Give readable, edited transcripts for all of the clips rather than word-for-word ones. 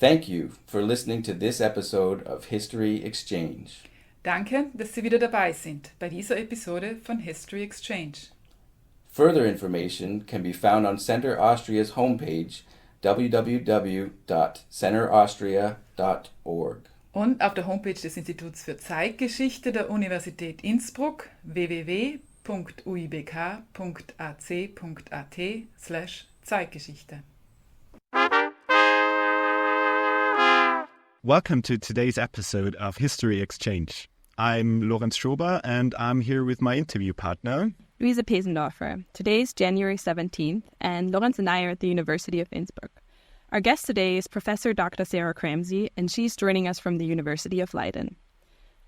Thank you for listening to this episode of History Exchange. Danke, dass Sie wieder dabei sind bei dieser Episode von History Exchange. Further information can be found on Center Austria's homepage www.centeraustria.org. Und auf der Homepage des Instituts für Zeitgeschichte der Universität Innsbruck www.uibk.ac.at/Zeitgeschichte. Welcome to today's episode of History Exchange. I'm Lorenz Schober and I'm here with my interview partner, Luisa Pesendorfer. Today is January 17th and Lorenz and I are at the University of Innsbruck. Our guest today is Professor Dr. Sarah Cramsey and she's joining us from the University of Leiden.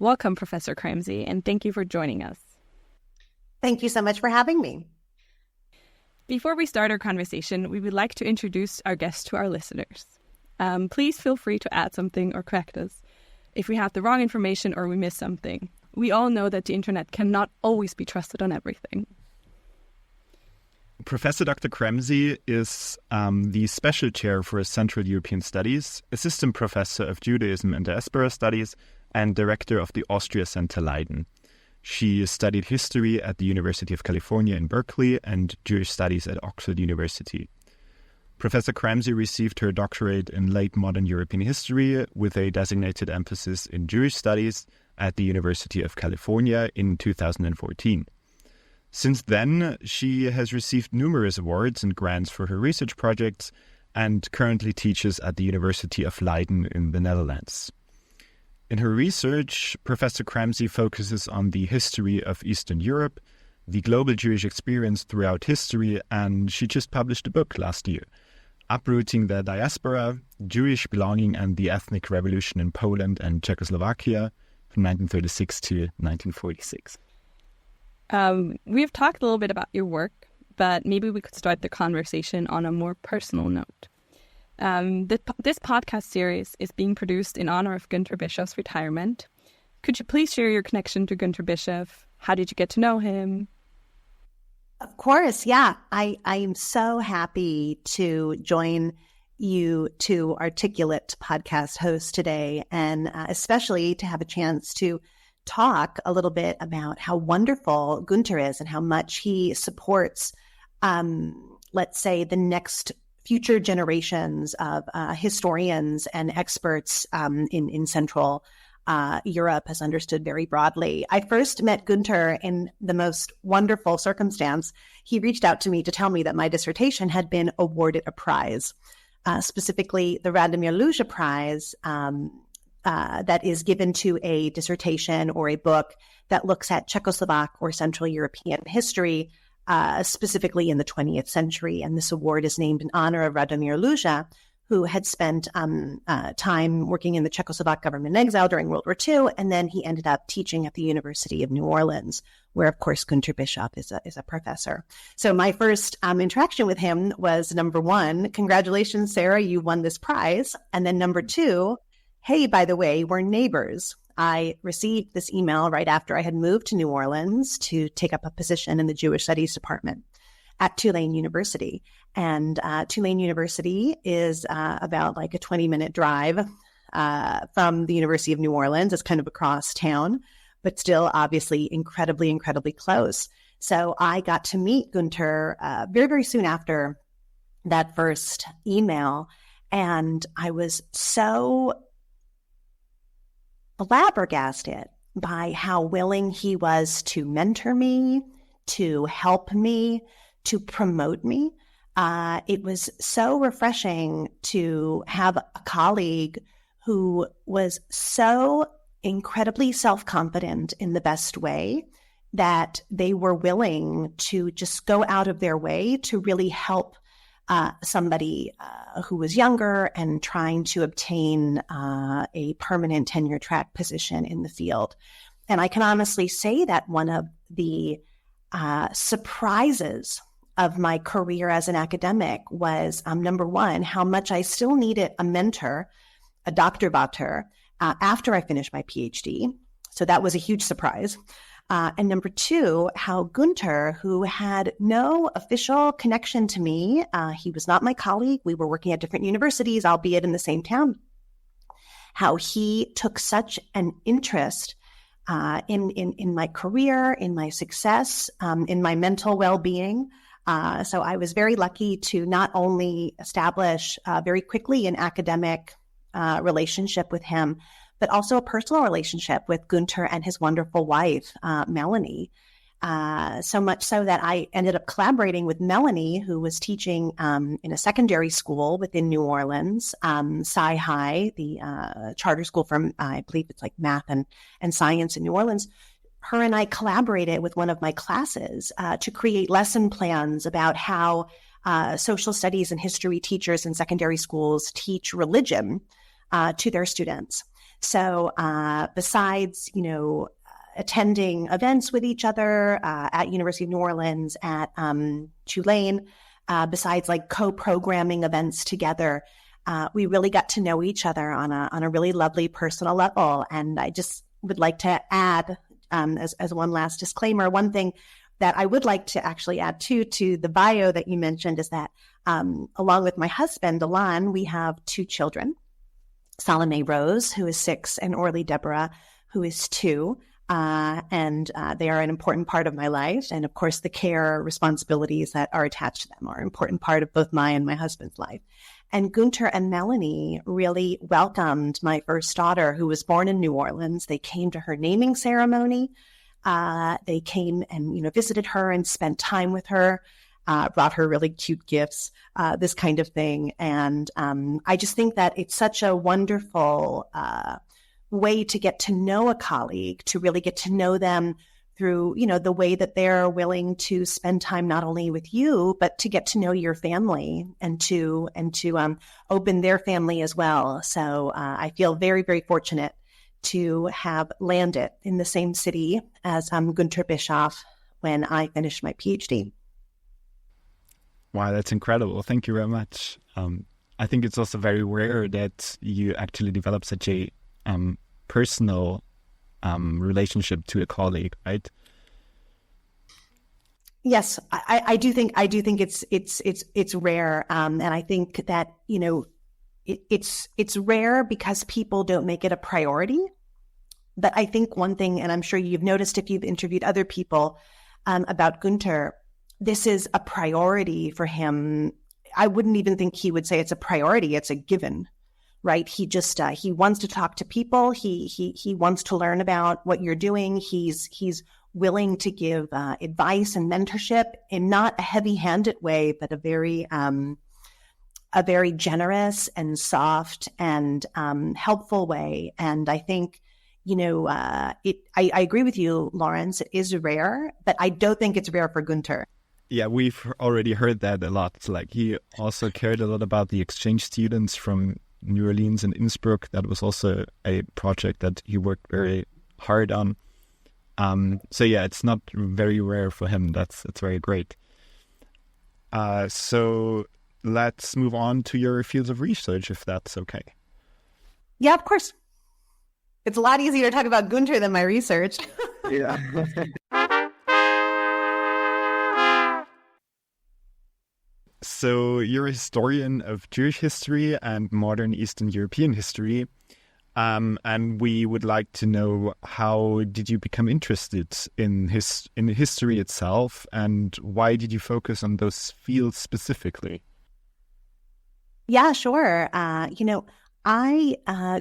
Welcome, Professor Cramsey, and thank you for joining us. Thank you so much for having me. Before we start our conversation, we would like to introduce our guest to our listeners. Please feel free to add something or correct us if we have the wrong information or we miss something. We all know that the internet cannot always be trusted on everything. Professor Dr. Cramsey is the Special Chair for Central European Studies, Assistant Professor of Judaism and Diaspora Studies, and Director of the Austria Center Leiden. She studied history at the University of California in Berkeley and Jewish Studies at Oxford University. Professor Cramsey received her doctorate in late modern European history with a designated emphasis in Jewish studies at the University of California in 2014. Since then, she has received numerous awards and grants for her research projects and currently teaches at the University of Leiden in the Netherlands. In her research, Professor Cramsey focuses on the history of Eastern Europe, the global Jewish experience throughout history, and she just published a book last year, Uprooting the Diaspora, Jewish Belonging and the Ethnic Revolution in Poland and Czechoslovakia from 1936 to 1946. We've talked a little bit about your work, but maybe we could start the conversation on a more personal note. This podcast series is being produced in honor of Günther Bischof's retirement. Could you please share your connection to Günther Bischof? How did you get to know him? Of course, yeah. I am so happy to join you two articulate podcast hosts today, and especially to have a chance to talk a little bit about how wonderful Günther is and how much he supports, let's say, the next future generations of historians and experts in Central Europe, as understood very broadly. I first met Günther in the most wonderful circumstance. He reached out to me to tell me that my dissertation had been awarded a prize, specifically the Radomir Luja Prize, that is given to a dissertation or a book that looks at Czechoslovak or Central European history, specifically in the 20th century. And this award is named in honor of Radomir Luja, who had spent time working in the Czechoslovak government in exile during World War II, and then he ended up teaching at the University of New Orleans, where, of course, Günther Bischof is a professor. So my first interaction with him was, number one, congratulations, Sarah, you won this prize. And then number two, hey, by the way, we're neighbors. I received this email right after I had moved to New Orleans to take up a position in the Jewish Studies department at Tulane University. And Tulane University is about like a 20-minute drive from the University of New Orleans. It's kind of across town, but still obviously incredibly, incredibly close. So I got to meet Günther very, very soon after that first email. And I was so flabbergasted by how willing he was to mentor me, to help me, to promote me. It was so refreshing to have a colleague who was so incredibly self-confident in the best way that they were willing to just go out of their way to really help somebody who was younger and trying to obtain a permanent tenure track position in the field. And I can honestly say that one of the surprises of my career as an academic was, number one, how much I still needed a mentor, a Doktorvater, after I finished my PhD. So that was a huge surprise. And number two, how Günther, who had no official connection to me, he was not my colleague. We were working at different universities, albeit in the same town, how he took such an interest in my career, in my success, in my mental well-being. So I was very lucky to not only establish very quickly an academic relationship with him, but also a personal relationship with Günther and his wonderful wife, Melanie. So much so that I ended up collaborating with Melanie, who was teaching in a secondary school within New Orleans, Sci High, the charter school for, I believe it's like math and science in New Orleans. Her and I collaborated with one of my classes to create lesson plans about how social studies and history teachers in secondary schools teach religion to their students. So besides, attending events with each other at University of New Orleans, at Tulane, besides like co-programming events together, we really got to know each other on a really lovely personal level. And I just would like to add, as one last disclaimer, one thing that I would like to actually add to the bio that you mentioned is that along with my husband, Alon, we have 2 children, Salome Rose, who is 6, and Orly Deborah, who is 2. And they are an important part of my life. And of course, the care responsibilities that are attached to them are an important part of both my and my husband's life. And Günther and Melanie really welcomed my first daughter, who was born in New Orleans. They came to her naming ceremony. They came and, visited her and spent time with her, brought her really cute gifts, this kind of thing. And I just think that it's such a wonderful way to get to know a colleague, to really get to know them through, the way that they're willing to spend time not only with you, but to get to know your family and to open their family as well. So I feel very, very fortunate to have landed in the same city as Günther Bischof when I finished my PhD. Wow, that's incredible. Thank you very much. I think it's also very rare that you actually develop such a personal relationship to a colleague, right? Yes, I do think it's rare, and I think that it's rare because people don't make it a priority. But I think one thing, and I'm sure you've noticed if you've interviewed other people about Günther, this is a priority for him. I wouldn't even think he would say it's a priority; it's a given. Right. He just he wants to talk to people. He wants to learn about what you're doing. He's willing to give advice and mentorship in not a heavy-handed way, but a very generous and soft and helpful way. And I think, I agree with you, Lawrence. It is rare, but I don't think it's rare for Günther. Yeah, we've already heard that a lot. Like he also cared a lot about the exchange students from New Orleans and Innsbruck. That was also a project that he worked very hard on. So yeah, it's not very rare for him. That's very great. So let's move on to your fields of research, if that's okay. Yeah, of course. It's a lot easier to talk about Günther than my research. Yeah. So you're a historian of Jewish history and modern Eastern European history. And we would like to know, how did you become interested in history itself, and why did you focus on those fields specifically? Yeah, sure. I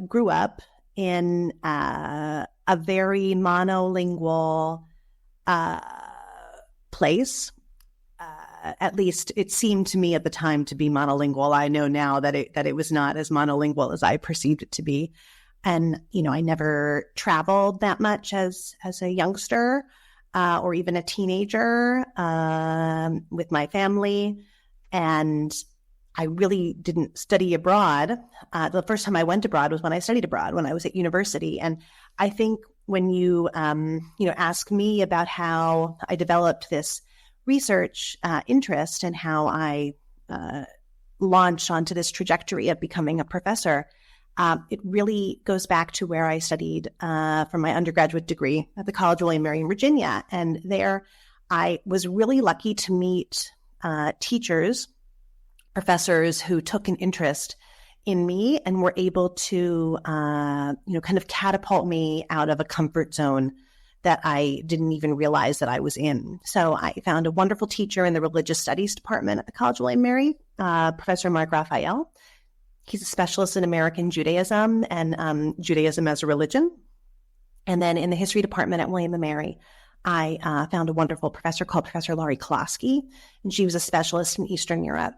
grew up in a very monolingual place. At least it seemed to me at the time to be monolingual. I know now that it was not as monolingual as I perceived it to be. And, I never traveled that much as a youngster or even a teenager with my family. And I really didn't study abroad. The first time I went abroad was when I studied abroad, when I was at university. And I think when you, ask me about how I developed this research interest and how I launched onto this trajectory of becoming a professor, it really goes back to where I studied for my undergraduate degree at the College of William and Mary in Virginia. And there I was really lucky to meet teachers, professors who took an interest in me and were able to, kind of catapult me out of a comfort zone that I didn't even realize that I was in. So I found a wonderful teacher in the religious studies department at the College of William & Mary, Professor Mark Raphael. He's a specialist in American Judaism and Judaism as a religion. And then in the history department at William & Mary, I found a wonderful professor called Professor Laurie Klosky, and she was a specialist in Eastern Europe.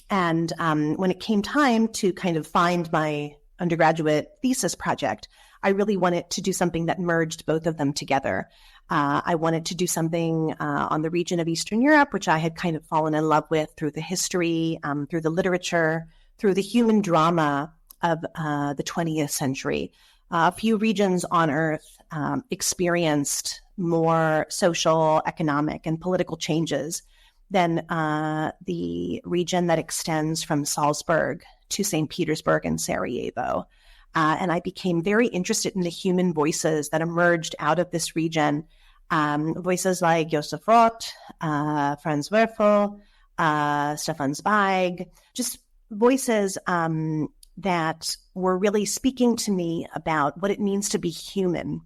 And when it came time to kind of find my undergraduate thesis project, I really wanted to do something that merged both of them together. I wanted to do something on the region of Eastern Europe, which I had kind of fallen in love with through the history, through the literature, through the human drama of the 20th century. A few regions on Earth experienced more social, economic, and political changes than the region that extends from Salzburg to St. Petersburg and Sarajevo. And I became very interested in the human voices that emerged out of this region. Voices like Josef Roth, Franz Werfel, Stefan Zweig, just voices that were really speaking to me about what it means to be human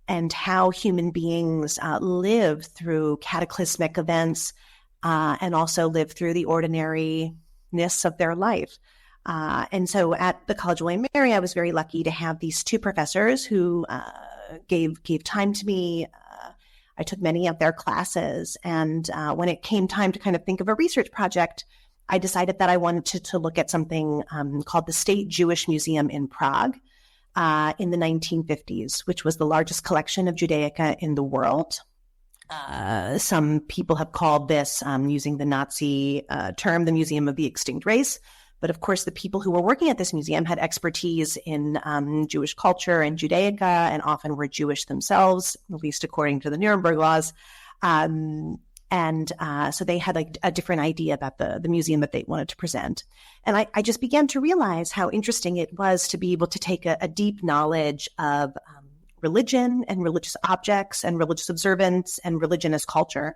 and how human beings live through cataclysmic events and also live through the ordinariness of their life. And so at the College of William & Mary, I was very lucky to have these two professors who gave time to me. I took many of their classes. And when it came time to kind of think of a research project, I decided that I wanted to look at something called the State Jewish Museum in Prague in the 1950s, which was the largest collection of Judaica in the world. Some people have called this, using the Nazi term, the Museum of the Extinct Race. But of course, the people who were working at this museum had expertise in Jewish culture and Judaica, and often were Jewish themselves, at least according to the Nuremberg laws. So they had like a different idea about the museum that they wanted to present. And I just began to realize how interesting it was to be able to take a deep knowledge of religion and religious objects and religious observance and religion as culture,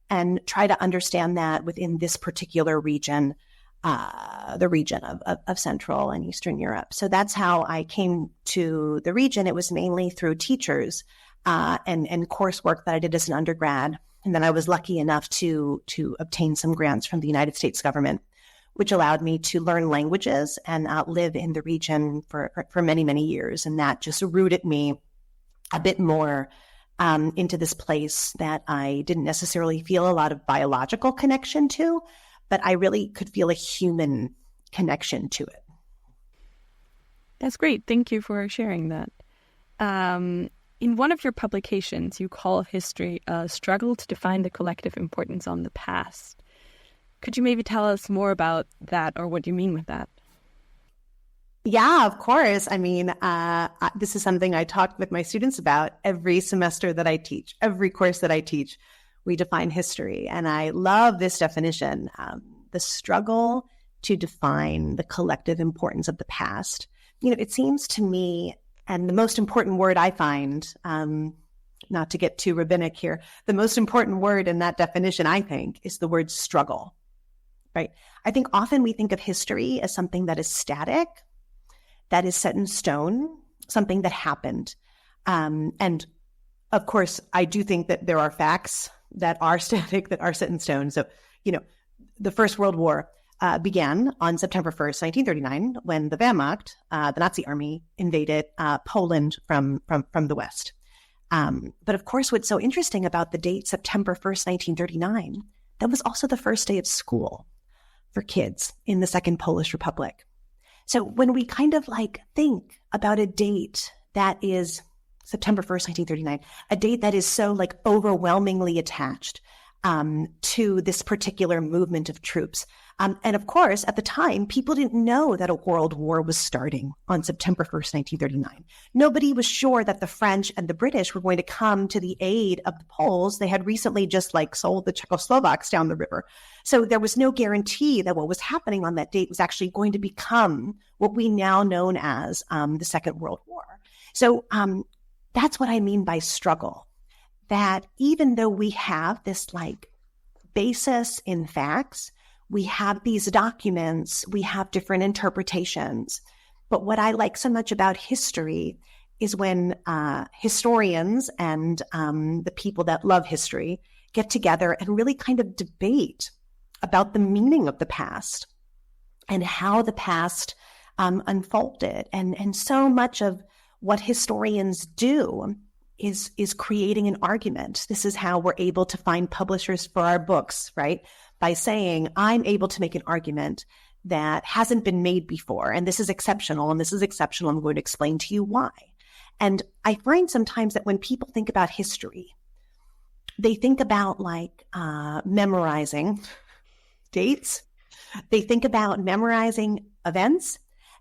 and try to understand that within this particular region, the region of Central and Eastern Europe. So that's how I came to the region. It was mainly through teachers and coursework that I did as an undergrad. And then I was lucky enough to obtain some grants from the United States government, which allowed me to learn languages and live in the region for many, many years. And that just rooted me a bit more into this place that I didn't necessarily feel a lot of biological connection to, but I really could feel a human connection to it. That's great. Thank you for sharing that. In one of your publications, you call history a struggle to define the collective importance on the past. Could you maybe tell us more about that, or what you mean with that? Yeah, of course. I mean, this is something I talk with my students about every semester that I teach, every course that I teach. We define history. And I love this definition, the struggle to define the collective importance of the past. It seems to me, and the most important word I find, not to get too rabbinic here, the most important word in that definition, I think, is the word struggle, right? I think often we think of history as something that is static, that is set in stone, something that happened. And of course, I do think that there are facts that are static, that are set in stone. So, the First World War began on September 1st, 1939, when the Wehrmacht, the Nazi army, invaded Poland from the West. But of course, what's so interesting about the date September 1st, 1939, that was also the first day of school for kids in the Second Polish Republic. So when we kind of think about a date that is September 1st, 1939, a date that is so overwhelmingly attached to this particular movement of troops. And of course, at the time, people didn't know that a world war was starting on September 1st, 1939. Nobody was sure that the French and the British were going to come to the aid of the Poles. They had recently just sold the Czechoslovaks down the river. So there was no guarantee that what was happening on that date was actually going to become what we now know as the Second World War. So that's what I mean by struggle. That even though we have this basis in facts, We have these documents, we have different interpretations. But what I like so much about history is when historians and the people that love history get together and really kind of debate about the meaning of the past and how the past unfolded. And so much of what historians do is creating an argument. This is how we're able to find publishers for our books, right? By saying, I'm able to make an argument that hasn't been made before, and this is exceptional, and this is exceptional. I'm going to explain to you why. And I find sometimes that when people think about history, they think about like memorizing dates. They think about memorizing events.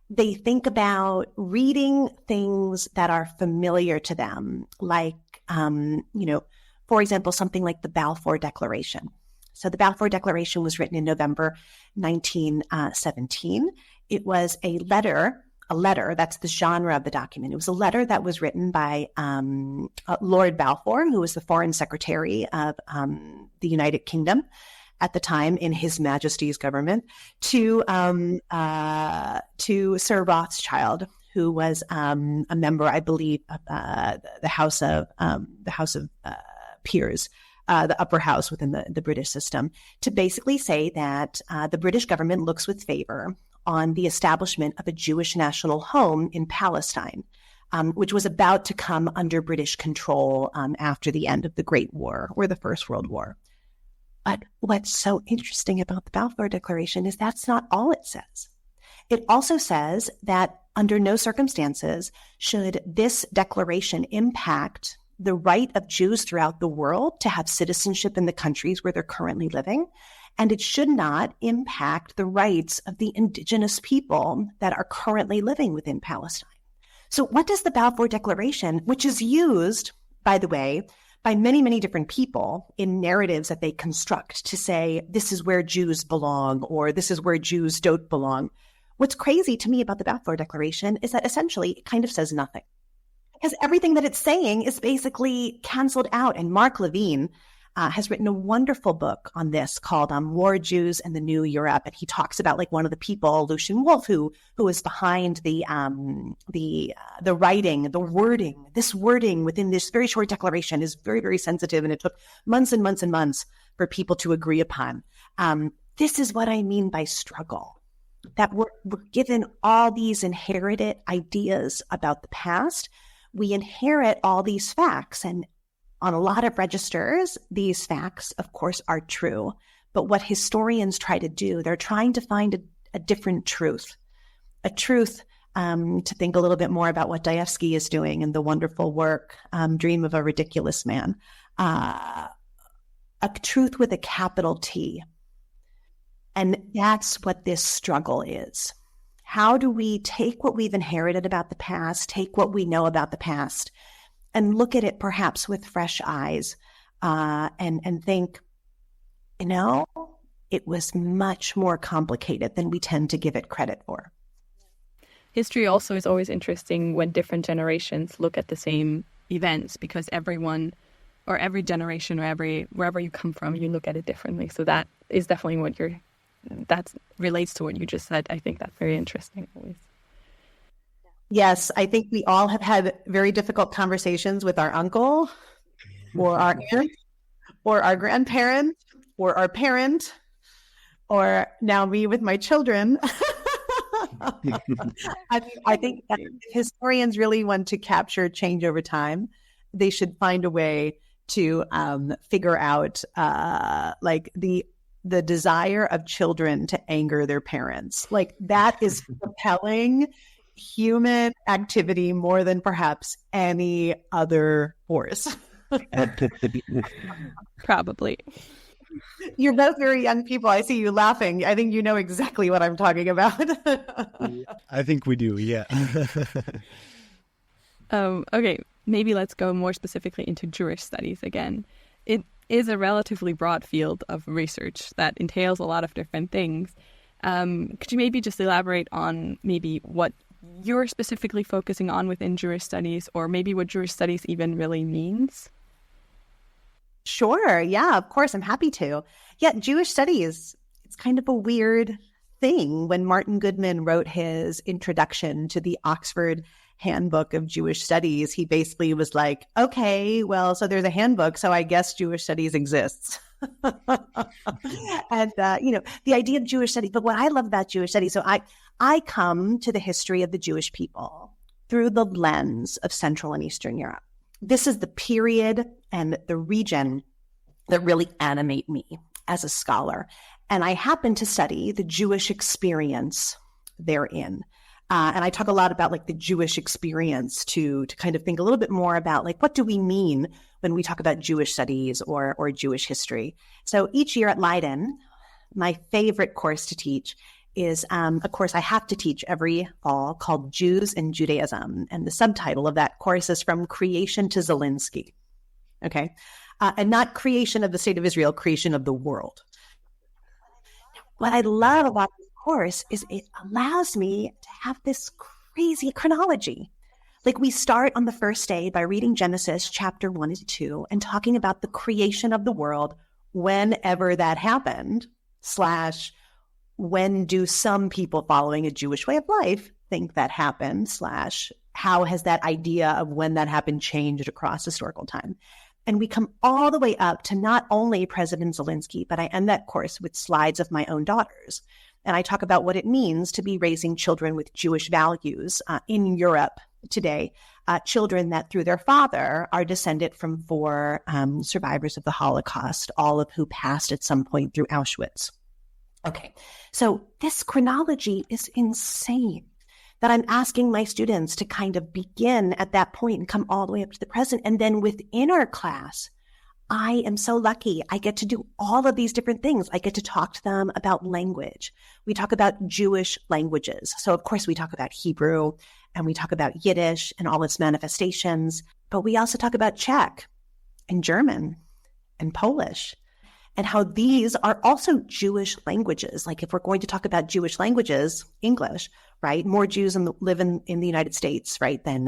They think about reading things that are familiar to them, like, for example, something like the Balfour Declaration. So the Balfour Declaration was written in November 1917. It was a letter, that's the genre of the document. It was a letter that was written by Lord Balfour, who was the Foreign Secretary of the United Kingdom at the time in His Majesty's government, to Sir Rothschild, who was a member, I believe, of the House of Peers, the upper house within the British system, to basically say that the British government looks with favor on the establishment of a Jewish national home in Palestine, which was about to come under British control after the end of the Great War, or the First World War. But what's so interesting about the Balfour Declaration is that's not all it says. It also says that under no circumstances should this declaration impact the right of Jews throughout the world to have citizenship in the countries where they're currently living, and it should not impact the rights of the indigenous people that are currently living within Palestine. So what does the Balfour Declaration, which is used, by the way, by many, many different people in narratives that they construct to say, this is where Jews belong, or this is where Jews don't belong. What's crazy to me about the Balfour Declaration is that essentially it kind of says nothing, because everything that it's saying is basically canceled out. And Mark Levine has written a wonderful book on this called War, Jews, and the New Europe. And he talks about like one of the people, Lucian Wolff, who is behind the writing, the wording. This wording within this very short declaration is very, very sensitive. And it took months and months and months for people to agree upon. This is what I mean by struggle, that we're given all these inherited ideas about the past. We inherit all these facts, and on a lot of registers, these facts, of course, are true. But what historians try to do, they're trying to find a different truth, to think a little bit more about what Dostoevsky is doing in the wonderful work, Dream of a Ridiculous Man, a truth with a capital T. And that's what this struggle is. How do we take what we've inherited about the past, take what we know about the past, and look at it perhaps with fresh eyes, and think, it was much more complicated than we tend to give it credit for. History also is always interesting when different generations look at the same events, because everyone, or every generation, or wherever you come from, you look at it differently. So that is definitely that relates to what you just said. I think that's very interesting always. Yes, I think we all have had very difficult conversations with our uncle, or our aunt, or our grandparent, or our parent, or now me with my children. I think that if historians really want to capture change over time, they should find a way to figure out like the desire of children to anger their parents. Like that is propelling human activity more than perhaps any other force. Probably. You're both very young people. I see you laughing. I think you know exactly what I'm talking about. I think we do, yeah. Okay, maybe let's go more specifically into Jewish studies again. It is a relatively broad field of research that entails a lot of different things. Could you maybe just elaborate on maybe what you're specifically focusing on within Jewish studies, or maybe what Jewish studies even really means? Sure. Yeah, of course. I'm happy to. Yeah, Jewish studies, it's kind of a weird thing. When Martin Goodman wrote his introduction to the Oxford Handbook of Jewish Studies, he basically was like, okay, well, so there's a handbook, so I guess Jewish studies exists. And, the idea of Jewish studies, but what I love about Jewish studies, so I come to the history of the Jewish people through the lens of Central and Eastern Europe. This is the period and the region that really animate me as a scholar. And I happen to study the Jewish experience therein. And I talk a lot about like the Jewish experience to kind of think a little bit more about like, what do we mean when we talk about Jewish studies or Jewish history? So each year at Leiden, my favorite course to teach is a course I have to teach every fall called Jews and Judaism. And the subtitle of that course is From Creation to Zelensky. Okay. And not creation of the state of Israel, creation of the world. What I love about this course is it allows me to have this crazy chronology. Like we start on the first day by reading Genesis chapter 1 and 2 and talking about the creation of the world whenever that happened, / when do some people following a Jewish way of life think that happened, / how has that idea of when that happened changed across historical time? And we come all the way up to not only President Zelensky, but I end that course with slides of my own daughters. And I talk about what it means to be raising children with Jewish values in Europe today, children that through their father are descended from 4 survivors of the Holocaust, all of who passed at some point through Auschwitz. Okay, so this chronology is insane. That I'm asking my students to kind of begin at that point and come all the way up to the present. And then within our class, I am so lucky. I get to do all of these different things. I get to talk to them about language. We talk about Jewish languages. So of course we talk about Hebrew and we talk about Yiddish and all its manifestations, but we also talk about Czech and German and Polish and how these are also Jewish languages. Like if we're going to talk about Jewish languages, English, right? More Jews live in the United States, right, than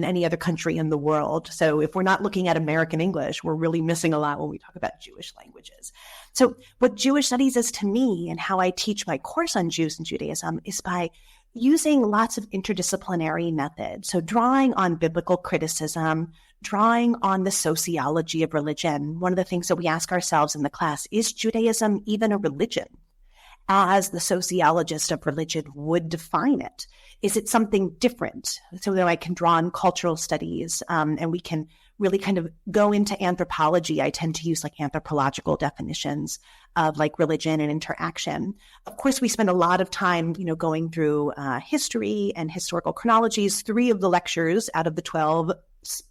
any other country in the world. So if we're not looking at American English, we're really missing a lot when we talk about Jewish languages. So what Jewish studies is to me and how I teach my course on Jews and Judaism is by using lots of interdisciplinary methods. So drawing on biblical criticism, drawing on the sociology of religion. One of the things that we ask ourselves in the class, is Judaism even a religion? As the sociologist of religion would define it? Is it something different? So that I can draw on cultural studies and we can really kind of go into anthropology. I tend to use like anthropological definitions of like religion and interaction. Of course, we spend a lot of time, going through history and historical chronologies. 3 of the lectures out of the 12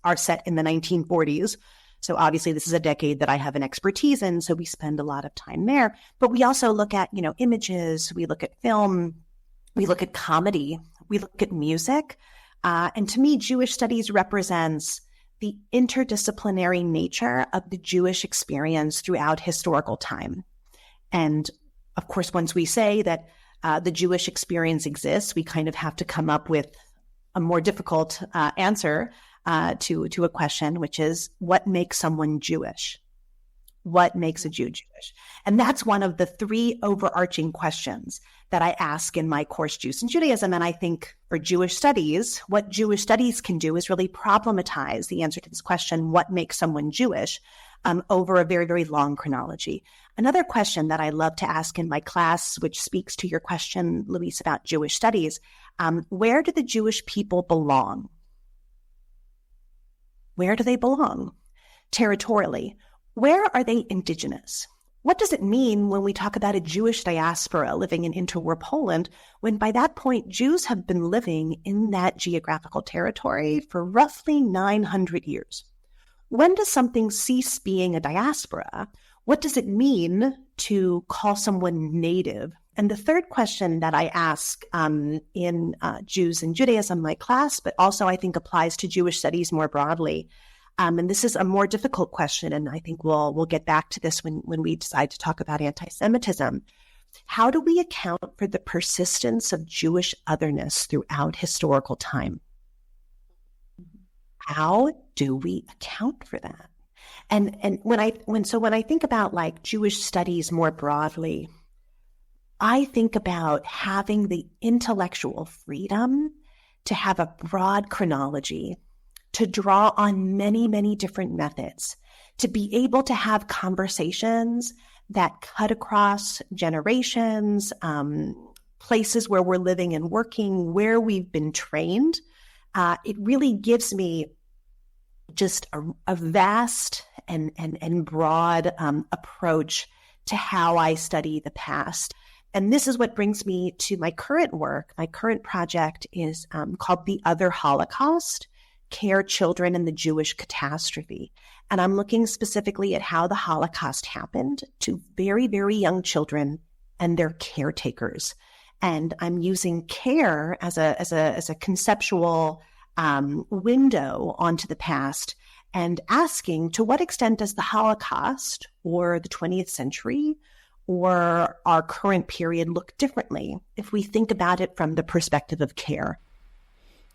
are set in the 1940s. So obviously this is a decade that I have an expertise in, so we spend a lot of time there. But we also look at, images, we look at film, we look at comedy, we look at music. And to me, Jewish studies represents the interdisciplinary nature of the Jewish experience throughout historical time. And of course, once we say that the Jewish experience exists, we kind of have to come up with a more difficult answer to a question, which is, what makes someone Jewish? What makes a Jew Jewish? And that's one of the 3 overarching questions that I ask in my course, Jews and Judaism. And I think for Jewish studies, what Jewish studies can do is really problematize the answer to this question, what makes someone Jewish, over a very, very long chronology. Another question that I love to ask in my class, which speaks to your question, Louise, about Jewish studies, where do the Jewish people belong? Where do they belong? Territorially, where are they indigenous? What does it mean when we talk about a Jewish diaspora living in interwar Poland, when by that point Jews have been living in that geographical territory for roughly 900 years? When does something cease being a diaspora? What does it mean to call someone native? And the third question that I ask in Jews and Judaism, my class, but also I think applies to Jewish studies more broadly. And this is a more difficult question, and I think we'll get back to this when we decide to talk about antisemitism. How do we account for the persistence of Jewish otherness throughout historical time? How do we account for that? And when I think about like Jewish studies more broadly, I think about having the intellectual freedom to have a broad chronology, to draw on many, many different methods, to be able to have conversations that cut across generations, places where we're living and working, where we've been trained. It really gives me just a vast and broad approach to how I study the past. And this is what brings me to my current work. My current project is called The Other Holocaust: Care Children in the Jewish Catastrophe. And I'm looking specifically at how the Holocaust happened to very, very young children and their caretakers. And I'm using care as a conceptual window onto the past, and asking, to what extent does the Holocaust or the 20th century or our current period look differently if we think about it from the perspective of care?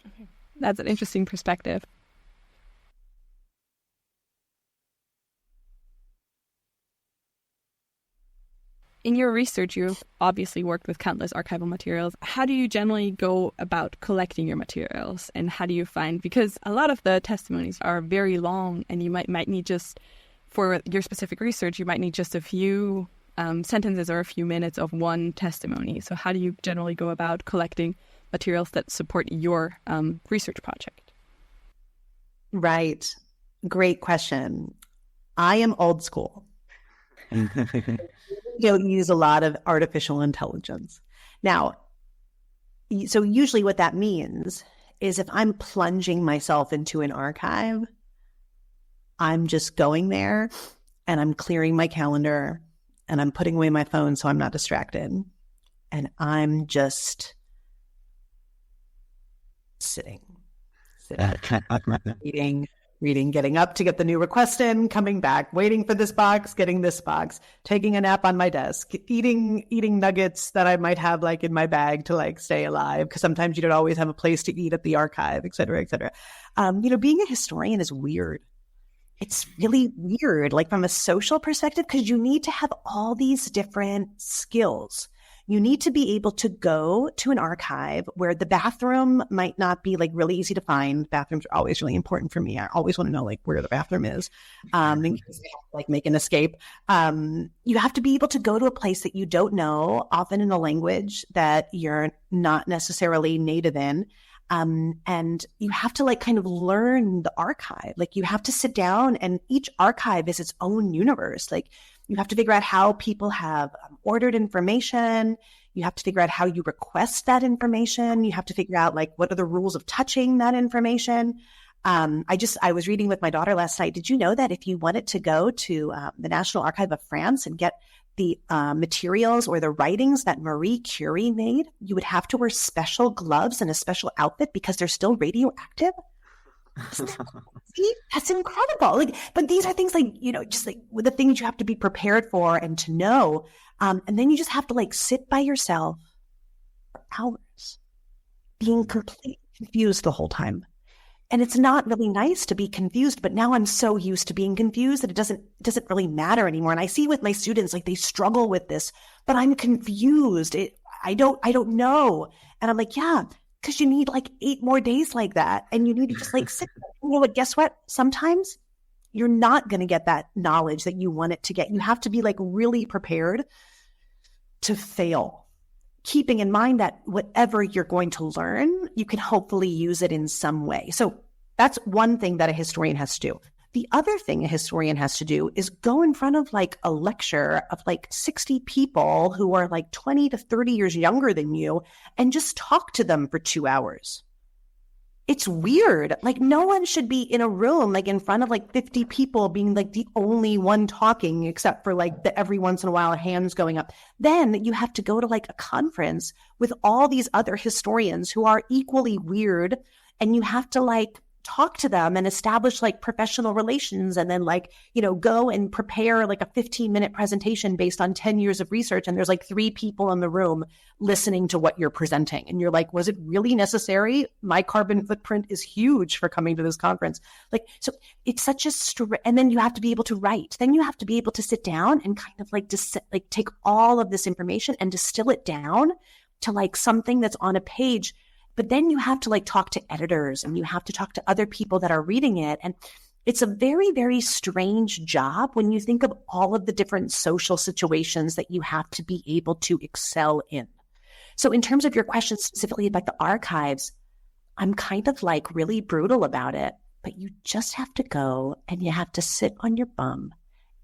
Okay. That's an interesting perspective. In your research, you've obviously worked with countless archival materials. How do you generally go about collecting your materials? And how do you find, because a lot of the testimonies are very long, and you might need just, for your specific research, you might need just a few sentences or a few minutes of one testimony. So how do you generally go about collecting materials that support your research project? Right. Great question. I am old school. Don't use a lot of artificial intelligence. Now, so usually what that means is if I'm plunging myself into an archive, I'm just going there and I'm clearing my calendar and I'm putting away my phone so I'm not distracted. And I'm just sitting, reading, getting up to get the new request in, coming back, waiting for this box, getting this box, taking a nap on my desk, eating nuggets that I might have like in my bag to like stay alive, because sometimes you don't always have a place to eat at the archive, et cetera, et cetera. Being a historian is weird. It's really weird, like from a social perspective, because you need to have all these different skills. You need to be able to go to an archive where the bathroom might not be like really easy to find. Bathrooms are always really important for me. I always want to know like where the bathroom is, in case I have to like make an escape. You have to be able to go to a place that you don't know, often in a language that you're not necessarily native in. And you have to like kind of learn the archive. Like you have to sit down, and each archive is its own universe. Like you have to figure out how people have ordered information. You have to figure out how you request that information. You have to figure out like what are the rules of touching that information. I was reading with my daughter last night. Did you know that if you wanted to go to the National Archive of France and get the materials or the writings that Marie Curie made, you would have to wear special gloves and a special outfit because they're still radioactive? See, that's incredible. Like, but these are things like, just like with the things you have to be prepared for and to know. And then you just have to like sit by yourself for hours, being completely confused the whole time. And it's not really nice to be confused, but now I'm so used to being confused that it doesn't really matter anymore. And I see with my students, like they struggle with this, but I'm confused. I don't know. And I'm like, yeah, because you need like 8 more days like that. And you need to just like sit. You know what? Guess what? Sometimes you're not going to get that knowledge that you want it to get. You have to be like really prepared to fail, keeping in mind that whatever you're going to learn, you can hopefully use it in some way. So that's one thing that a historian has to do. The other thing a historian has to do is go in front of like a lecture of like 60 people who are like 20 to 30 years younger than you and just talk to them for 2 hours. It's weird. Like no one should be in a room like in front of like 50 people being like the only one talking, except for like the every once in a while hands going up. Then you have to go to like a conference with all these other historians who are equally weird, and you have to like talk to them and establish like professional relations and then like, go and prepare like a 15-minute presentation based on 10 years of research. And there's like 3 people in the room listening to what you're presenting. And you're like, was it really necessary? My carbon footprint is huge for coming to this conference. Like, so it's such a and then you have to be able to write. Then you have to be able to sit down and kind of like take all of this information and distill it down to like something that's on a page. But then you have to like talk to editors and you have to talk to other people that are reading it. And it's a very, very strange job when you think of all of the different social situations that you have to be able to excel in. So in terms of your question specifically about the archives, I'm kind of like really brutal about it, but you just have to go and you have to sit on your bum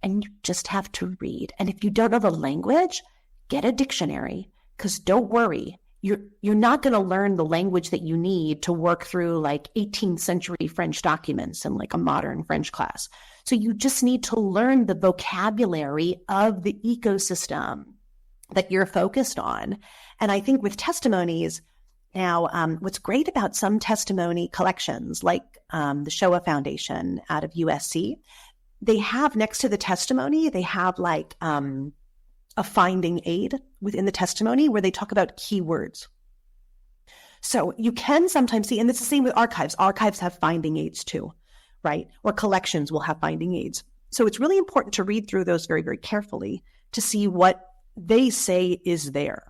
and you just have to read. And if you don't know the language, get a dictionary, because don't worry. You're not going to learn the language that you need to work through like 18th century French documents in like a modern French class. So you just need to learn the vocabulary of the ecosystem that you're focused on. And I think with testimonies now, what's great about some testimony collections, like the Shoah Foundation out of USC, they have next to the testimony, they have like a finding aid within the testimony where they talk about keywords. So you can sometimes see, and it's the same with archives. Archives have finding aids too, right? Or collections will have finding aids. So it's really important to read through those very, very carefully to see what they say is there.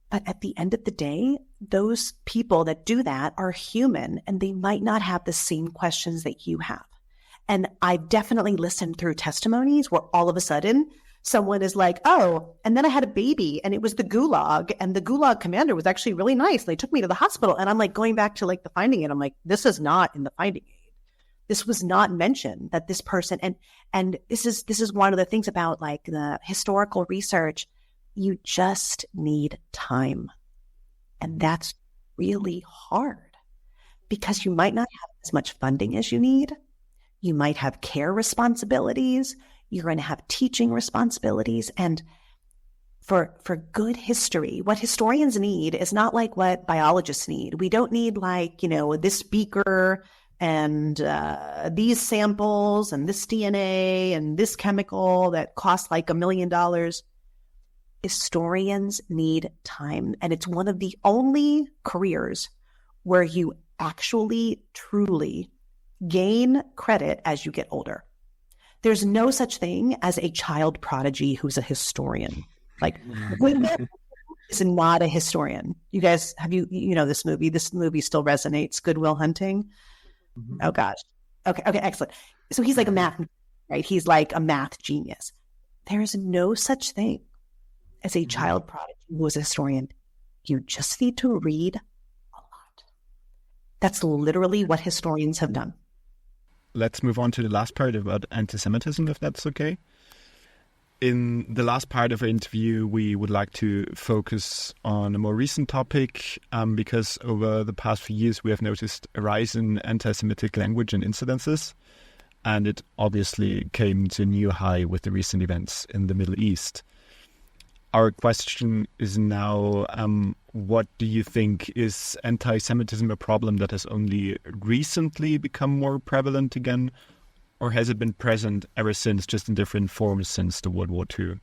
But at the end of the day, those people that do that are human and they might not have the same questions that you have. And I've definitely listened through testimonies where all of a sudden someone is like, oh, and then I had a baby and it was the gulag and the gulag commander was actually really nice. They took me to the hospital. And I'm like going back to like the finding aid. I'm like, this is not in the finding aid. This was not mentioned that this person, and this is one of the things about like the historical research. You just need time. And that's really hard because you might not have as much funding as you need. You might have care responsibilities. You're going to have teaching responsibilities. And for good history, what historians need is not like what biologists need. We don't need like, this beaker and these samples and this DNA and this chemical that costs like $1 million. Historians need time. And it's one of the only careers where you actually, truly gain credit as you get older. There's no such thing as a child prodigy who's a historian. Like, Günther is not a historian. You guys, you know this movie? This movie still resonates. Good Will Hunting. Mm-hmm. Oh gosh. Okay, excellent. So he's like a math, right? He's like a math genius. There is no such thing as a child prodigy who is a historian. You just need to read a lot. That's literally what historians have done. Let's move on to the last part about anti-Semitism, if that's okay. In the last part of our interview, we would like to focus on a more recent topic because over the past few years, we have noticed a rise in anti-Semitic language and incidences. And it obviously came to a new high with the recent events in the Middle East. Our question is now, what do you think? Is anti-Semitism a problem that has only recently become more prevalent again? Or has it been present ever since, just in different forms since the World War II?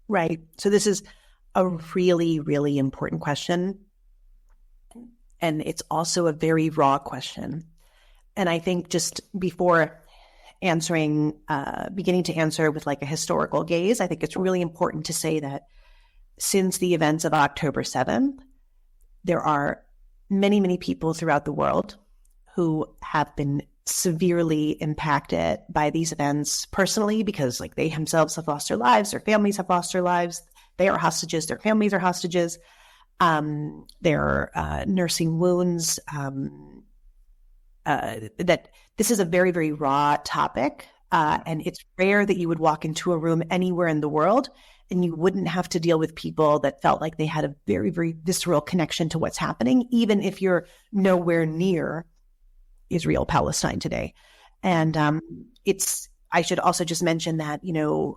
Right. So this is a really, really important question. And it's also a very raw question. And I think just before beginning to answer with like a historical gaze, I think it's really important to say that since the events of October 7th, there are many, many people throughout the world who have been severely impacted by these events personally, because like they themselves have lost their lives, their families have lost their lives, they are hostages, their families are hostages, they're nursing wounds, that this is a very, very raw topic. And it's rare that you would walk into a room anywhere in the world and you wouldn't have to deal with people that felt like they had a very, very visceral connection to what's happening, even if you're nowhere near Israel, Palestine today. And I should also just mention that,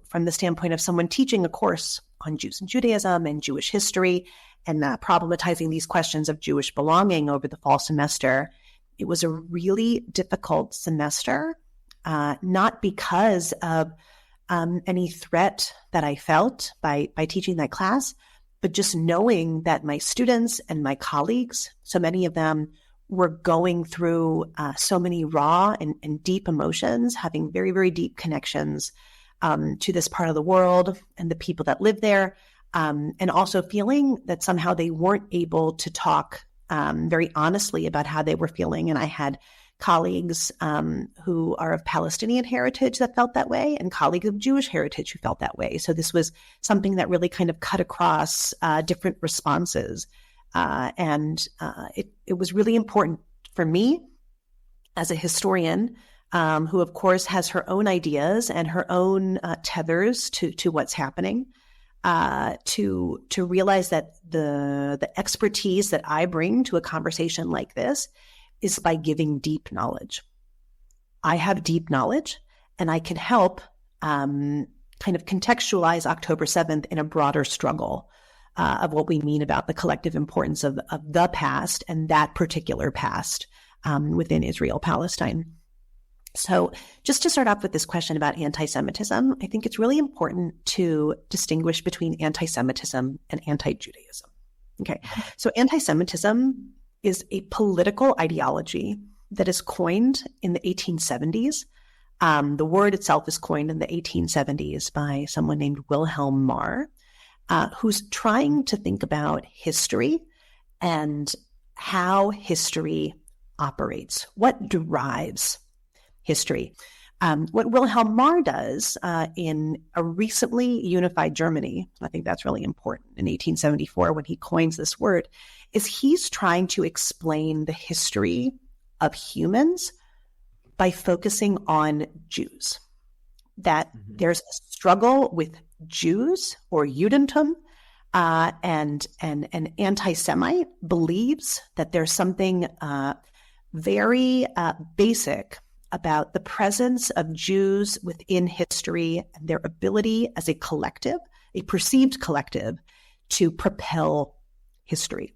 from the standpoint of someone teaching a course on Jews and Judaism and Jewish history and problematizing these questions of Jewish belonging over the fall semester, It was a really difficult semester, not because of any threat that I felt by teaching that class, but just knowing that my students and my colleagues, so many of them were going through so many raw and deep emotions, having very, very deep connections to this part of the world and the people that live there, and also feeling that somehow they weren't able to talk very honestly about how they were feeling. And I had colleagues who are of Palestinian heritage that felt that way, and colleagues of Jewish heritage who felt that way. So this was something that really kind of cut across different responses. And it was really important for me as a historian, who of course has her own ideas and her own tethers to what's happening, to realize that the expertise that I bring to a conversation like this is by giving deep knowledge. I have deep knowledge, and I can help kind of contextualize October 7th in a broader struggle of what we mean about the collective importance of the past and that particular past within Israel-Palestine. So just to start off with this question about anti-Semitism, I think it's really important to distinguish between anti-Semitism and anti-Judaism. Okay, so anti-Semitism is a political ideology that is coined in the 1870s. The word itself is coined in the 1870s by someone named Wilhelm Marr, who's trying to think about history and how history operates, what drives history. What Wilhelm Marr does in a recently unified Germany, I think that's really important, in 1874 when he coins this word, is he's trying to explain the history of humans by focusing on Jews. That there's a struggle with Jews or Judentum, and an anti-Semite believes that there's something very basic about the presence of Jews within history and their ability as a collective, a perceived collective, to propel history.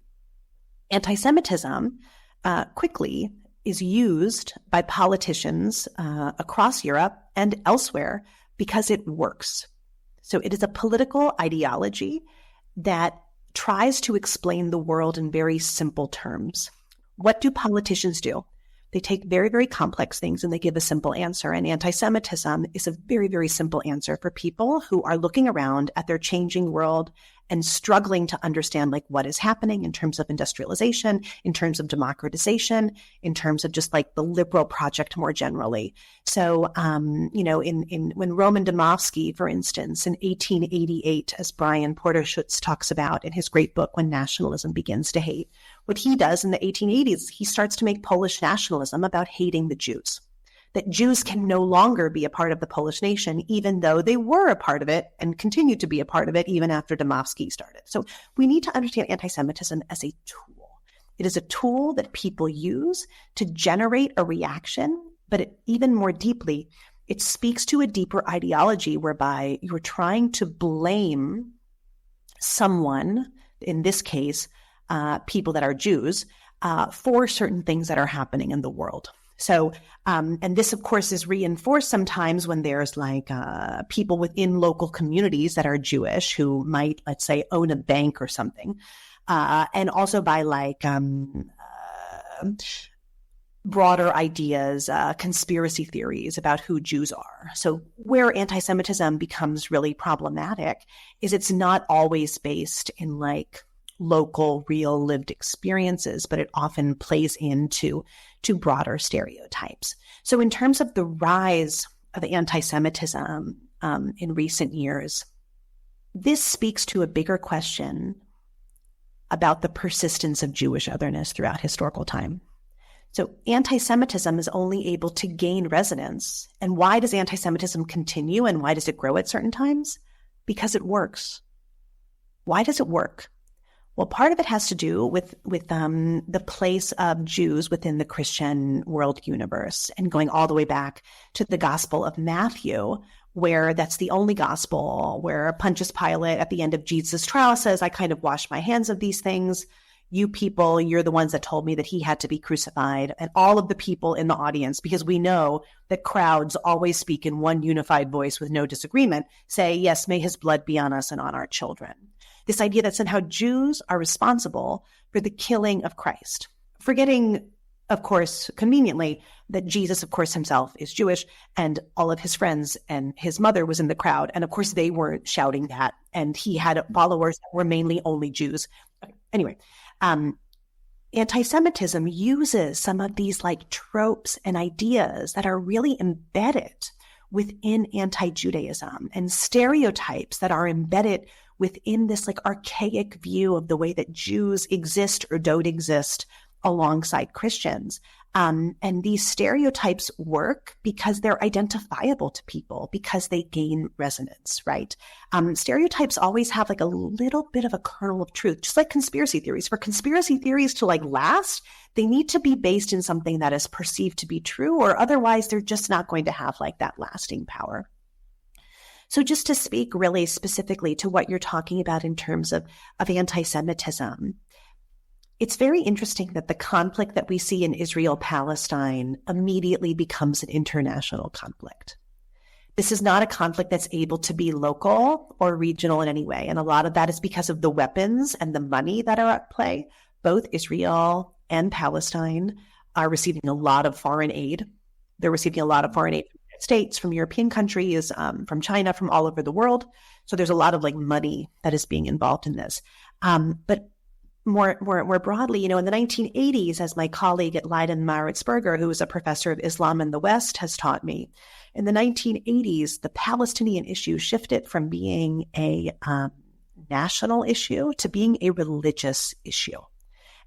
Anti-Semitism quickly is used by politicians across Europe and elsewhere because it works. So it is a political ideology that tries to explain the world in very simple terms. What do politicians do? They take very, very complex things and they give a simple answer. And anti-Semitism is a very, very simple answer for people who are looking around at their changing world and struggling to understand like what is happening in terms of industrialization, in terms of democratization, in terms of just like the liberal project more generally. So, when Roman Dmowski, for instance, in 1888, as Brian Porter-Schutz talks about in his great book, When Nationalism Begins to Hate, what he does in the 1880s, he starts to make Polish nationalism about hating the Jews. That Jews can no longer be a part of the Polish nation, even though they were a part of it and continue to be a part of it even after Dmowski started. So we need to understand anti-Semitism as a tool. It is a tool that people use to generate a reaction, but even more deeply, it speaks to a deeper ideology whereby you're trying to blame someone, in this case, people that are Jews, for certain things that are happening in the world. So, and this, of course, is reinforced sometimes when there's like people within local communities that are Jewish who might, let's say, own a bank or something, and also by like broader ideas, conspiracy theories about who Jews are. So where anti-Semitism becomes really problematic is it's not always based in like local, real lived experiences, but it often plays into broader stereotypes. So in terms of the rise of anti-Semitism in recent years, this speaks to a bigger question about the persistence of Jewish otherness throughout historical time. So anti-Semitism is only able to gain resonance. And why does anti-Semitism continue and why does it grow at certain times? Because it works. Why does it work? Well, part of it has to do with the place of Jews within the Christian world universe and going all the way back to the Gospel of Matthew, where that's the only gospel where Pontius Pilate at the end of Jesus' trial says, I kind of wash my hands of these things. you people, you're the ones that told me that he had to be crucified, and all of the people in the audience, because we know that crowds always speak in one unified voice with no disagreement, say, yes, may his blood be on us and on our children. This idea that somehow Jews are responsible for the killing of Christ, forgetting, of course, conveniently, that Jesus, of course, himself is Jewish, and all of his friends and his mother was in the crowd. And of course, they weren't shouting that. And he had followers that were mainly only Jews. Anyway, anti-Semitism uses some of these like tropes and ideas that are really embedded within anti-Judaism and stereotypes that are embedded within this like archaic view of the way that Jews exist or don't exist alongside Christians. And these stereotypes work because they're identifiable to people, because they gain resonance, right? Stereotypes always have like a little bit of a kernel of truth, just like conspiracy theories. For conspiracy theories to like last, they need to be based in something that is perceived to be true, or otherwise they're just not going to have like that lasting power. So just to speak really specifically to what you're talking about in terms of anti-Semitism, it's very interesting that the conflict that we see in Israel-Palestine immediately becomes an international conflict. This is not a conflict that's able to be local or regional in any way. And a lot of that is because of the weapons and the money that are at play. Both Israel and Palestine are receiving a lot of foreign aid. They're receiving a lot of foreign aid from the United States, from European countries, from China, from all over the world. So there's a lot of like money that is being involved in this. But more broadly, in the 1980s, as my colleague at Leiden Maritzburger, who is a professor of Islam in the West, has taught me, in the 1980s, the Palestinian issue shifted from being a national issue to being a religious issue.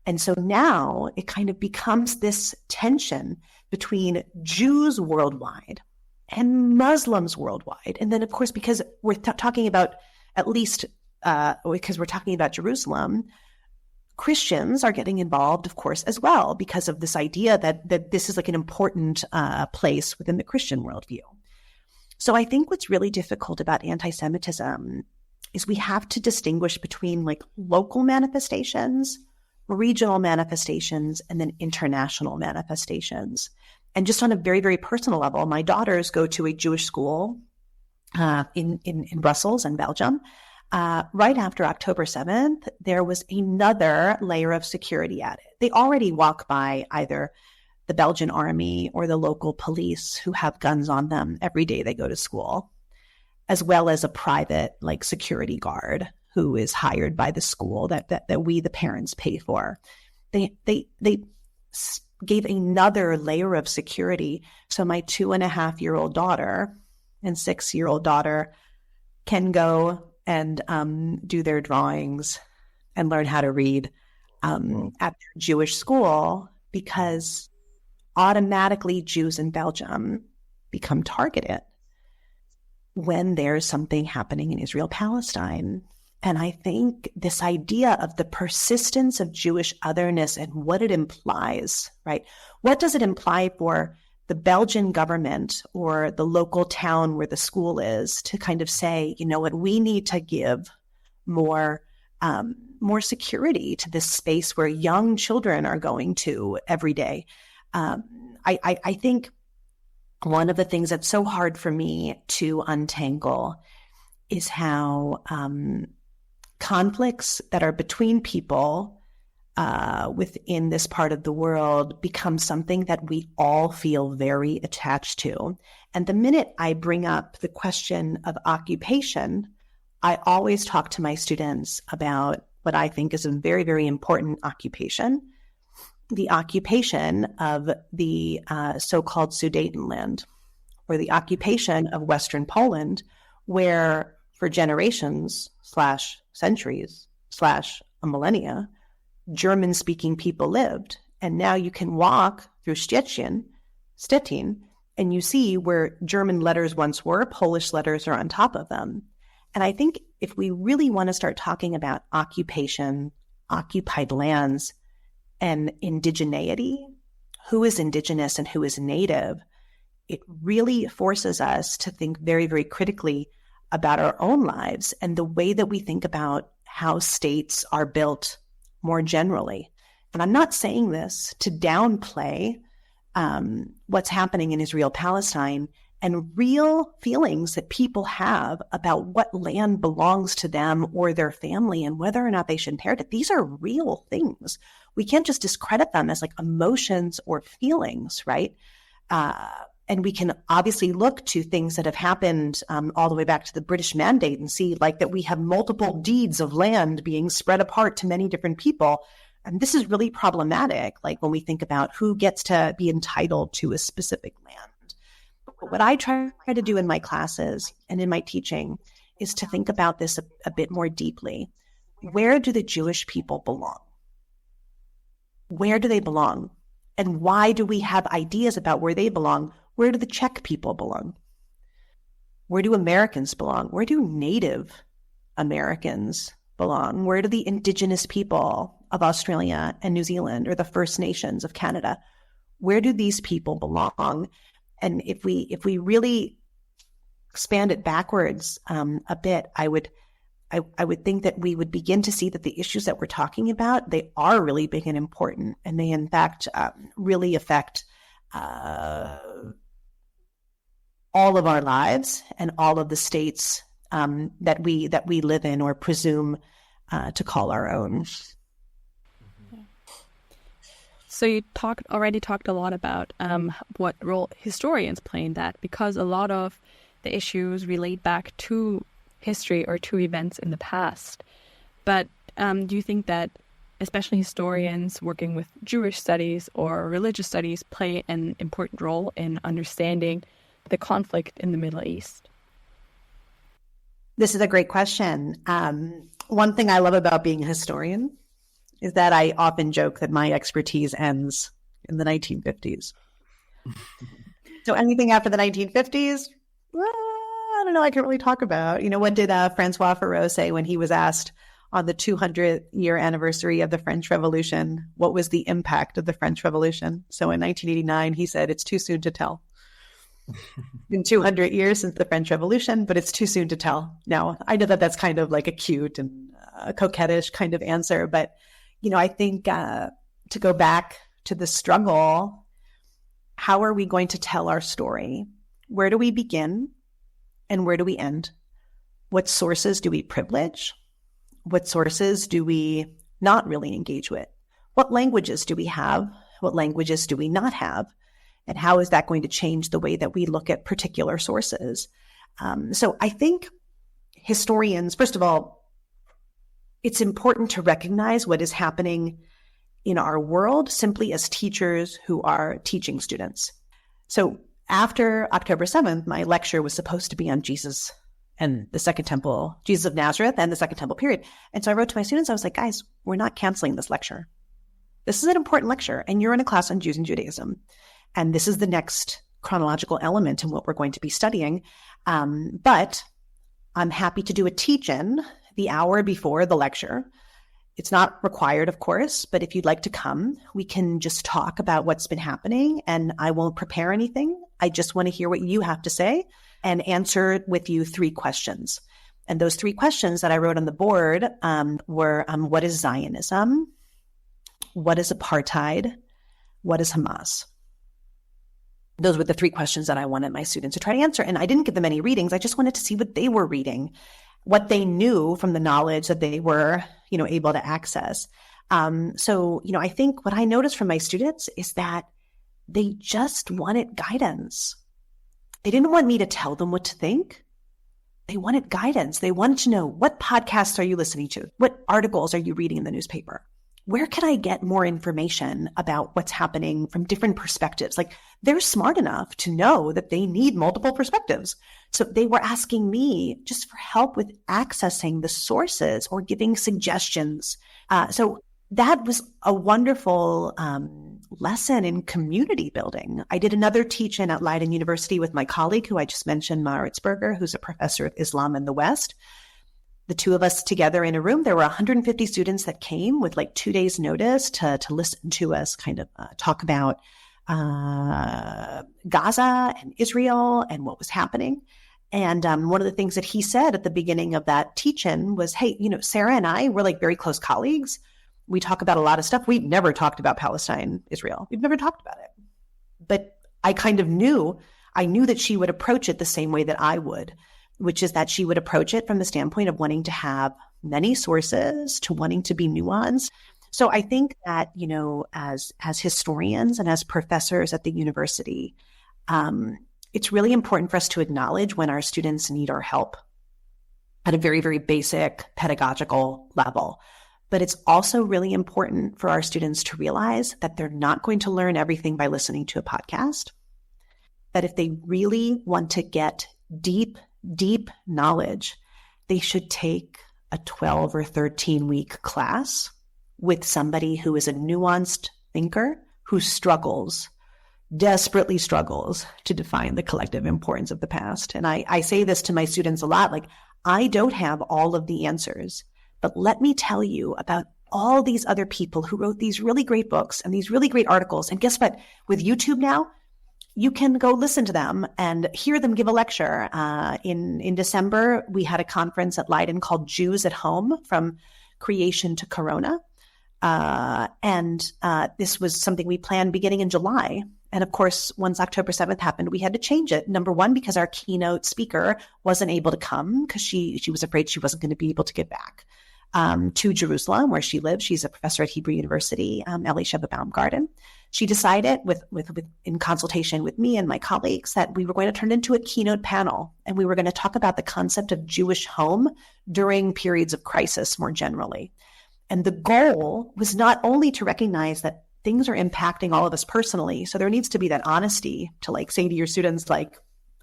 And so now it kind of becomes this tension between Jews worldwide and Muslims worldwide. And then, of course, because we're talking about, at least because we're talking about Jerusalem, Christians are getting involved, of course, as well, because of this idea that this is like an important place within the Christian worldview. So I think what's really difficult about anti-Semitism is we have to distinguish between like local manifestations, regional manifestations, and then international manifestations. And just on a very, very personal level, my daughters go to a Jewish school in Brussels and Belgium. Right after October 7th, there was another layer of security added. They already walk by either the Belgian army or the local police who have guns on them every day they go to school, as well as a private like security guard who is hired by the school that we, the parents, pay for. They gave another layer of security. So my 2.5-year-old daughter and 6-year-old daughter can go and do their drawings and learn how to read at their Jewish school, because automatically Jews in Belgium become targeted when there's something happening in Israel-Palestine. And I think this idea of the persistence of Jewish otherness and what it implies, right? What does it imply for the Belgian government or the local town where the school is to kind of say, you know what, we need to give more security to this space where young children are going to every day. I think one of the things that's so hard for me to untangle is how conflicts that are between people within this part of the world become something that we all feel very attached to. And the minute I bring up the question of occupation, I always talk to my students about what I think is a very, very important occupation, the occupation of the so-called Sudetenland, or the occupation of Western Poland, where for generations / centuries / a millennia, German-speaking people lived. And now you can walk through Stettin, and you see where German letters once were, Polish letters are on top of them. And I think if we really want to start talking about occupation, occupied lands, and indigeneity, who is indigenous and who is native, it really forces us to think very, very critically about our own lives and the way that we think about how states are built more generally. And I'm not saying this to downplay what's happening in Israel-Palestine and real feelings that people have about what land belongs to them or their family and whether or not they should inherit it. These are real things. We can't just discredit them as like emotions or feelings, right? And we can obviously look to things that have happened all the way back to the British Mandate and see like that we have multiple deeds of land being spread apart to many different people. And this is really problematic, like when we think about who gets to be entitled to a specific land. But what I try to do in my classes and in my teaching is to think about this a bit more deeply. Where do the Jewish people belong? Where do they belong? And why do we have ideas about where they belong? Where do the Czech people belong? Where do Americans belong? Where do Native Americans belong? Where do the indigenous people of Australia and New Zealand or the First Nations of Canada, where do these people belong? And if we really expand it backwards a bit, I would think that we would begin to see that the issues that we're talking about, they are really big and important, and they in fact really affect all of our lives and all of the states that we live in or presume to call our own. So you already talked a lot about what role historians play in that, because a lot of the issues relate back to history or to events in the past. But do you think that especially historians working with Jewish studies or religious studies play an important role in understanding the conflict in the Middle East? This is a great question. One thing I love about being a historian is that I often joke that my expertise ends in the 1950s. So anything after the 1950s, I don't know, I can't really talk about. You know, what did Francois Farreau say when he was asked on the 200-year anniversary of the French Revolution, what was the impact of the French Revolution? So in 1989, he said, it's too soon to tell. Been 200 years since the French Revolution, but it's too soon to tell. Now, I know that that's kind of like a cute and coquettish kind of answer, but you know, I think to go back to the struggle, how are we going to tell our story? Where do we begin and where do we end? What sources do we privilege? What sources do we not really engage with? What languages do we have? What languages do we not have? And how is that going to change the way that we look at particular sources? So I think historians, first of all, it's important to recognize what is happening in our world simply as teachers who are teaching students. So after October 7th, my lecture was supposed to be on Jesus and the Second Temple, Jesus of Nazareth and the Second Temple period. And so I wrote to my students, I was like, guys, we're not canceling this lecture. This is an important lecture, and you're in a class on Jews and Judaism. And this is the next chronological element in what we're going to be studying. But I'm happy to do a teach-in the hour before the lecture. It's not required, of course, but if you'd like to come, we can just talk about what's been happening, and I won't prepare anything. I just want to hear what you have to say and answer with you 3 questions. And those 3 questions that I wrote on the board were, what is Zionism? What is apartheid? What is Hamas? Those were the 3 questions that I wanted my students to try to answer. And I didn't give them any readings. I just wanted to see what they were reading, what they knew from the knowledge that they were, able to access. So, I think what I noticed from my students is that they just wanted guidance. They didn't want me to tell them what to think. They wanted guidance. They wanted to know, what podcasts are you listening to? What articles are you reading in the newspaper? Where can I get more information about what's happening from different perspectives? Like, they're smart enough to know that they need multiple perspectives. So they were asking me just for help with accessing the sources or giving suggestions. So that was a wonderful lesson in community building. I did another teach-in at Leiden University with my colleague who I just mentioned, Maritzberger, who's a professor of Islam in the West. The 2 of us together in a room, there were 150 students that came with like 2 days notice to listen to us kind of talk about Gaza and Israel and what was happening. And one of the things that he said at the beginning of that teach-in was, hey, Sarah and I, we're like very close colleagues. We talk about a lot of stuff. We've never talked about Palestine, Israel. We've never talked about it. But I kind of knew that she would approach it the same way that I would, which is that she would approach it from the standpoint of wanting to have many sources, to wanting to be nuanced. So I think that, as historians and as professors at the university, it's really important for us to acknowledge when our students need our help at a very, very basic pedagogical level. But it's also really important for our students to realize that they're not going to learn everything by listening to a podcast. That if they really want to get deep, deep knowledge, they should take a 12 or 13-week class with somebody who is a nuanced thinker who desperately struggles to define the collective importance of the past. And I say this to my students a lot, like, I don't have all of the answers, but let me tell you about all these other people who wrote these really great books and these really great articles. And guess what? With YouTube now, you can go listen to them and hear them give a lecture. In December, we had a conference at Leiden called Jews at Home, From Creation to Corona. This was something we planned beginning in July. And of course, once October 7th happened, we had to change it. Number one, because our keynote speaker wasn't able to come because she was afraid she wasn't going to be able to get back to Jerusalem, where she lives. She's a professor at Hebrew University, Ellie Sheva Baumgarten. She decided, in consultation with me and my colleagues, that we were going to turn it into a keynote panel, and we were going to talk about the concept of Jewish home during periods of crisis more generally. And the goal was not only to recognize that things are impacting all of us personally, so there needs to be that honesty to say to your students,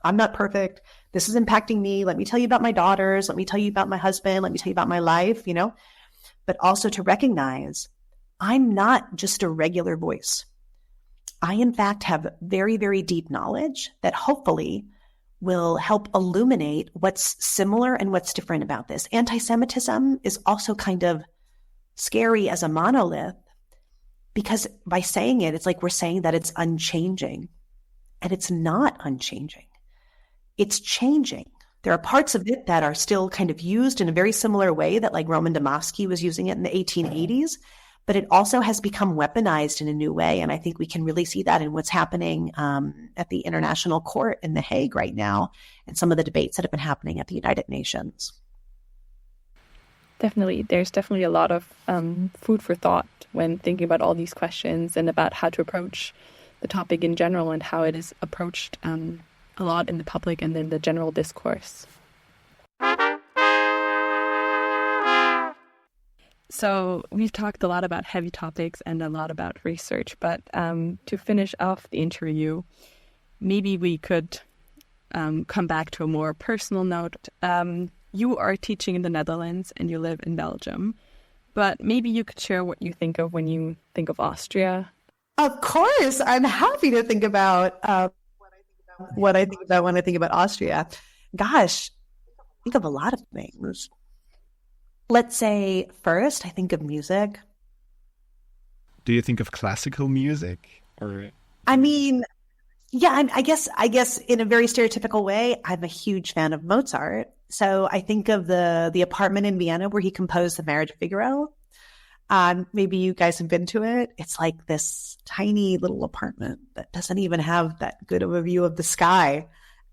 I'm not perfect. This is impacting me. Let me tell you about my daughters. Let me tell you about my husband. Let me tell you about my life, but also to recognize I'm not just a regular voice. I, in fact, have very, very deep knowledge that hopefully will help illuminate what's similar and what's different about this. Antisemitism is also kind of scary as a monolith, because by saying it, it's like we're saying that it's unchanging. And it's not unchanging. It's changing. There are parts of it that are still kind of used in a very similar way that Roman Dmowski was using it in the 1880s, but it also has become weaponized in a new way. And I think we can really see that in what's happening at the International Court in The Hague right now, and some of the debates that have been happening at the United Nations. Definitely. There's definitely a lot of food for thought when thinking about all these questions and about how to approach the topic in general and how it is approached a lot in the public and in the general discourse. So we've talked a lot about heavy topics and a lot about research, but to finish off the interview, maybe we could come back to a more personal note. You are teaching in the Netherlands and you live in Belgium, but maybe you could share what you think of when you think of Austria. Of course, I'm happy to think about what I think about when I think about Austria. Gosh, I think of a lot of things. Let's say first, I think of music. Do you think of classical music? Or I mean, yeah, I guess in a very stereotypical way, I'm a huge fan of Mozart. So I think of the apartment in Vienna where he composed The Marriage of Figaro. Maybe you guys have been to it. It's like this tiny little apartment that doesn't even have that good of a view of the sky.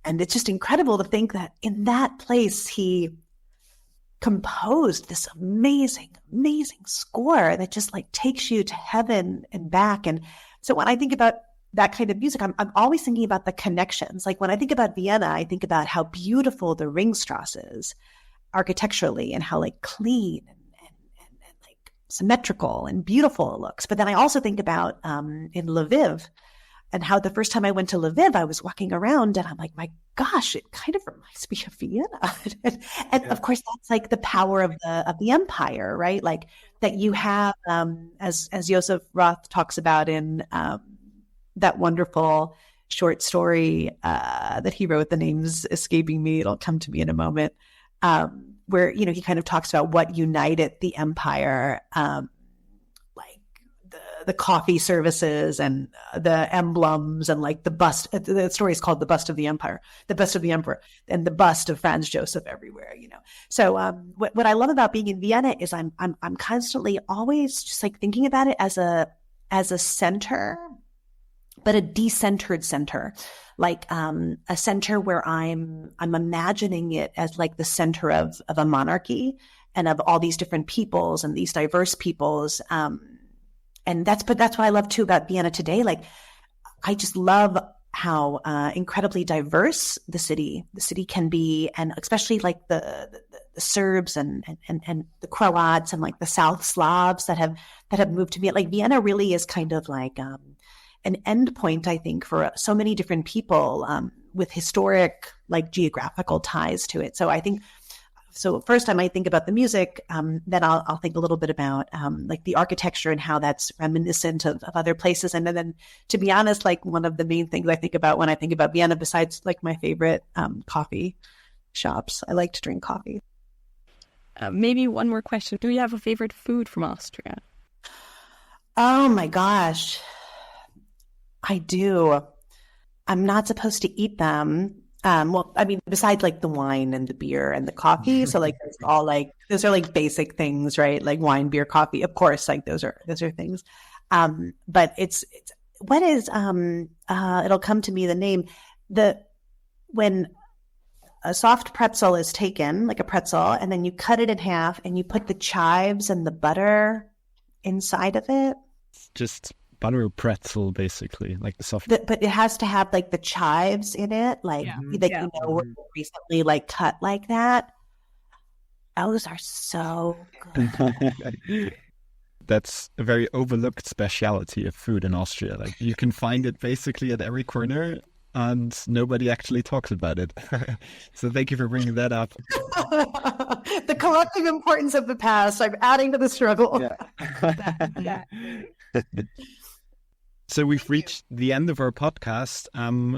And it's just incredible to think that in that place, he composed this amazing, amazing score that just takes you to heaven and back. And so when I think about that kind of music, I'm always thinking about the connections. When I think about Vienna, I think about how beautiful the Ringstrasse is architecturally and how clean and symmetrical and beautiful it looks. But then I also think about in Lviv and how the first time I went to Lviv, I was walking around and I'm like, my gosh, it kind of reminds me of Vienna. and of course, that's the power of the empire, right? That you have, as Joseph Roth talks about in that wonderful short story that he wrote, the name's escaping me, it'll come to me in a moment, where, he kind of talks about what united the empire, the coffee services and the emblems and like the bust. The story is called "The Bust of the Empire," the bust of the emperor, and the bust of Franz Joseph everywhere. So what I love about being in Vienna is I'm constantly always just like thinking about it as a center, but a decentered center, like a center where I'm imagining it as like the center of a monarchy and of all these different peoples and these diverse peoples. And that's what I love too about Vienna today. Like, I just love how incredibly diverse the city can be, and especially like the Serbs and the Croats and like the South Slavs that have moved to Vienna. Like, Vienna really is kind of like an endpoint, I think, for so many different people with historic, like, geographical ties to it. So I think, so first I might think about the music, then I'll think a little bit about like the architecture and how that's reminiscent of other places. And then, to be honest, like, one of the main things I think about when I think about Vienna, besides like my favorite coffee shops, I like to drink coffee. Maybe one more question. Do you have a favorite food from Austria? Oh my gosh. I do. I'm not supposed to eat them. Well, I mean, besides like the wine and the beer and the coffee. So like, it's all like, those are like basic things, right? Like wine, beer, coffee. Of course, like those are things. But it's what is, it'll come to me, the name, when a soft pretzel is taken, like a pretzel, and then you cut it in half and you put the chives and the butter inside of it. Just butter pretzel, basically, like the soft. But it has to have like the chives in it, like were recently like cut like that. Those are so good. That's a very overlooked specialty of food in Austria. Like, you can find it basically at every corner, and nobody actually talks about it. So thank you for bringing that up. The collective importance of the past. I'm adding to the struggle. Yeah. So we've reached the end of our podcast.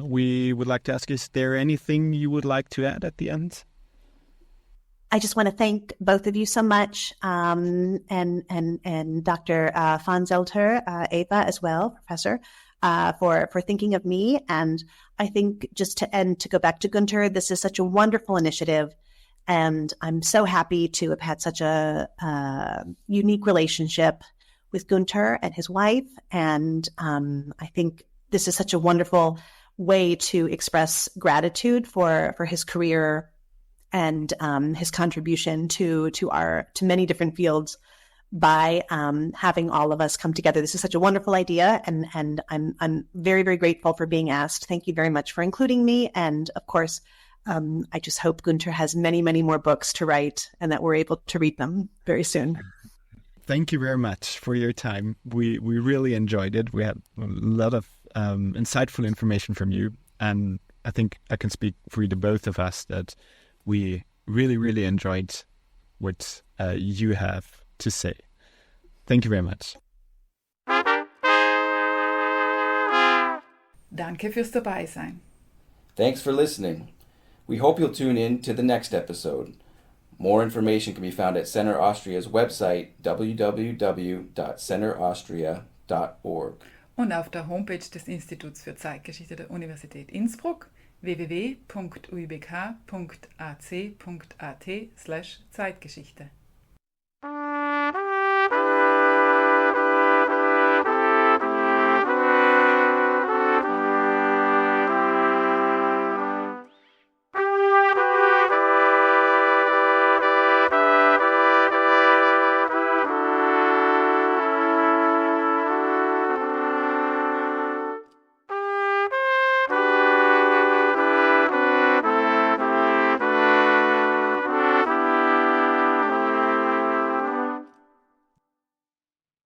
We would like to ask, is there anything you would like to add at the end? I just want to thank both of you so much, and Dr. von Zelter, Eva as well, Professor, for thinking of me. And I think, just to end, to go back to Günther, this is such a wonderful initiative, and I'm so happy to have had such a unique relationship with Günther and his wife. And I think this is such a wonderful way to express gratitude for his career and his contribution to many different fields by having all of us come together. This is such a wonderful idea, and I'm very, very grateful for being asked. Thank you very much for including me. And of course, I just hope Günther has many, many more books to write and that we're able to read them very soon. Thank you very much for your time. We really enjoyed it. We had a lot of insightful information from you, and I think I can speak for the both of us that we really, really enjoyed what you have to say. Thank you very much. Danke fürs Dabeisein. Thanks for listening. We hope you'll tune in to the next episode. More information can be found at Center Austria's website, www.centeraustria.org. Und auf der Homepage des Instituts für Zeitgeschichte der Universität Innsbruck, www.uibk.ac.at/Zeitgeschichte.